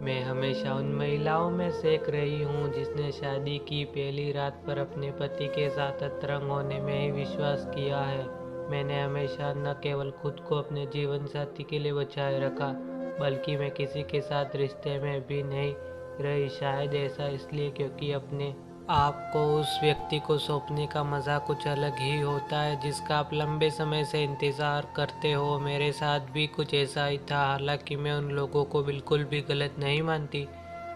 मैं हमेशा उन महिलाओं में से एक रही हूँ जिसने शादी की पहली रात पर अपने पति के साथ अतरंग होने में ही विश्वास किया है। मैंने हमेशा न केवल खुद को अपने जीवन साथी के लिए बचाए रखा, बल्कि मैं किसी के साथ रिश्ते में भी नहीं रही। शायद ऐसा इसलिए क्योंकि अपने आपको उस व्यक्ति को सौंपने का मज़ा कुछ अलग ही होता है जिसका आप लंबे समय से इंतज़ार करते हो। मेरे साथ भी कुछ ऐसा ही था। हालांकि मैं उन लोगों को बिल्कुल भी गलत नहीं मानती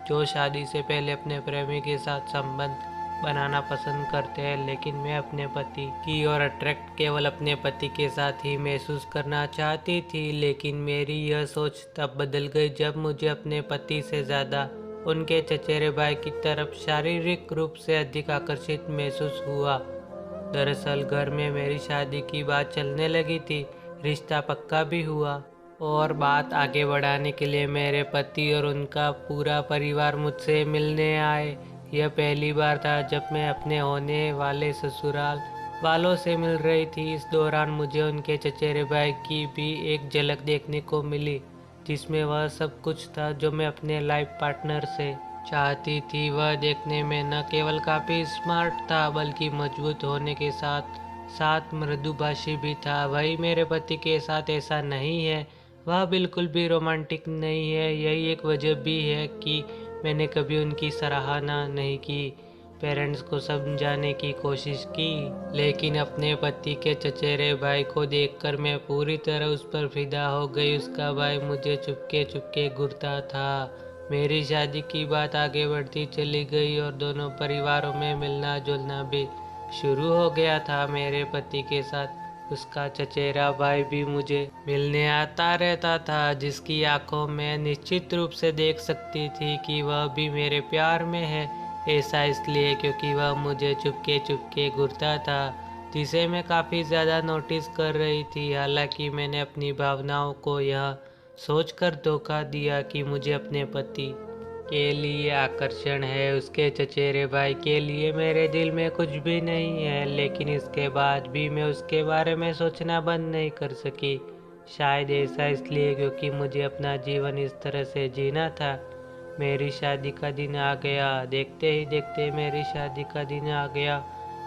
जो शादी से पहले अपने प्रेमी के साथ संबंध बनाना पसंद करते हैं, लेकिन मैं अपने पति की ओर अट्रैक्ट केवल अपने पति के साथ ही महसूस करना चाहती थी। लेकिन मेरी यह सोच तब बदल गई जब मुझे अपने पति से ज़्यादा उनके चचेरे भाई की तरफ शारीरिक रूप से अधिक आकर्षित महसूस हुआ। दरअसल घर में मेरी शादी की बात चलने लगी थी, रिश्ता पक्का भी हुआ और बात आगे बढ़ाने के लिए मेरे पति और उनका पूरा परिवार मुझसे मिलने आए। यह पहली बार था जब मैं अपने होने वाले ससुराल वालों से मिल रही थी। इस दौरान मुझे उनके चचेरे भाई की भी एक झलक देखने को मिली, जिसमें वह सब कुछ था जो मैं अपने लाइफ पार्टनर से चाहती थी। वह देखने में न केवल काफ़ी स्मार्ट था, बल्कि मजबूत होने के साथ साथ मृदुभाषी भी था। वही मेरे पति के साथ ऐसा नहीं है, वह बिल्कुल भी रोमांटिक नहीं है। यही एक वजह भी है कि मैंने कभी उनकी सराहना नहीं की, पेरेंट्स को समझाने की कोशिश की, लेकिन अपने पति के चचेरे भाई को देखकर मैं पूरी तरह उस पर फिदा हो गई। उसका भाई मुझे चुपके चुपके घूरता था। मेरी शादी की बात आगे बढ़ती चली गई और दोनों परिवारों में मिलना जुलना भी शुरू हो गया था। मेरे पति के साथ उसका चचेरा भाई भी मुझे मिलने आता रहता था, जिसकी आंखों में निश्चित रूप से देख सकती थी कि वह भी मेरे प्यार में है। ऐसा इसलिए क्योंकि वह मुझे चुपके चुपके घूरता था, जिसे मैं काफ़ी ज़्यादा नोटिस कर रही थी। हालांकि मैंने अपनी भावनाओं को यह सोचकर धोखा दिया कि मुझे अपने पति के लिए आकर्षण है, उसके चचेरे भाई के लिए मेरे दिल में कुछ भी नहीं है। लेकिन इसके बाद भी मैं उसके बारे में सोचना बंद नहीं कर सकी। शायद ऐसा इसलिए क्योंकि मुझे अपना जीवन इस तरह से जीना था। मेरी शादी का दिन आ गया। देखते ही देखते मेरी शादी का दिन आ गया।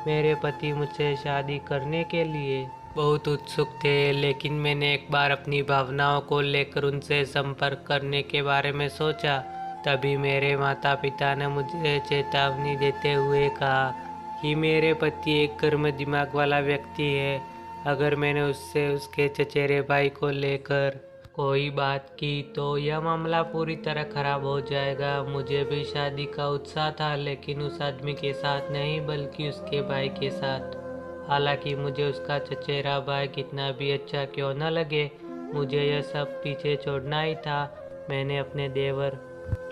मेरे पति मुझसे शादी करने के लिए बहुत उत्सुक थे, लेकिन मैंने एक बार अपनी भावनाओं को लेकर उनसे संपर्क करने के बारे में सोचा। तभी मेरे माता पिता ने मुझे चेतावनी देते हुए कहा कि मेरे पति एक गर्म दिमाग वाला व्यक्ति है। अगर मैंने उससे उसके चचेरे भाई को लेकर कोई बात की तो यह मामला पूरी तरह खराब हो जाएगा। मुझे भी शादी का उत्साह था, लेकिन उस आदमी के साथ नहीं, बल्कि उसके भाई के साथ। हालांकि मुझे उसका चचेरा भाई कितना भी अच्छा क्यों न लगे, मुझे यह सब पीछे छोड़ना ही था। मैंने अपने देवर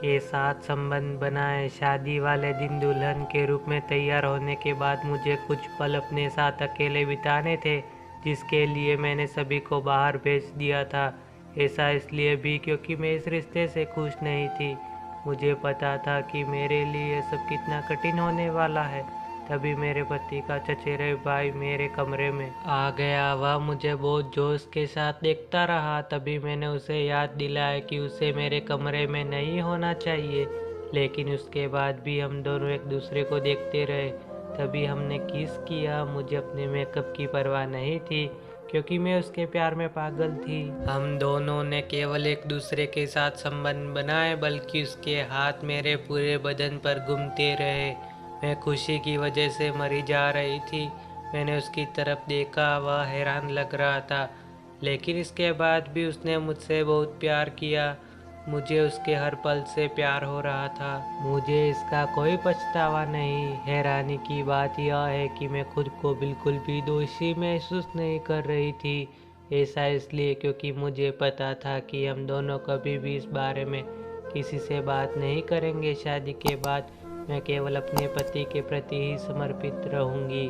के साथ संबंध बनाए। शादी वाले दिन दुल्हन के रूप में तैयार होने के बाद मुझे कुछ पल अपने साथ अकेले बिताने थे, जिसके लिए मैंने सभी को बाहर भेज दिया था। ऐसा इसलिए भी क्योंकि मैं इस रिश्ते से खुश नहीं थी। मुझे पता था कि मेरे लिए यह सब कितना कठिन होने वाला है। तभी मेरे पति का चचेरे भाई मेरे कमरे में आ गया। वह मुझे बहुत जोश के साथ देखता रहा। तभी मैंने उसे याद दिलाया कि उसे मेरे कमरे में नहीं होना चाहिए, लेकिन उसके बाद भी हम दोनों एक दूसरे को देखते रहे। तभी हमने किस किया। मुझे अपने मेकअप की परवाह नहीं थी, क्योंकि मैं उसके प्यार में पागल थी। हम दोनों ने केवल एक दूसरे के साथ संबंध बनाए, बल्कि उसके हाथ मेरे पूरे बदन पर घूमते रहे। मैं खुशी की वजह से मरी जा रही थी। मैंने उसकी तरफ देखा, वह हैरान लग रहा था, लेकिन इसके बाद भी उसने मुझसे बहुत प्यार किया। मुझे उसके हर पल से प्यार हो रहा था। मुझे इसका कोई पछतावा नहीं। हैरानी की बात यह है कि मैं खुद को बिल्कुल भी दोषी महसूस नहीं कर रही थी। ऐसा इसलिए क्योंकि मुझे पता था कि हम दोनों कभी भी इस बारे में किसी से बात नहीं करेंगे। शादी के बाद मैं केवल अपने पति के प्रति ही समर्पित रहूंगी।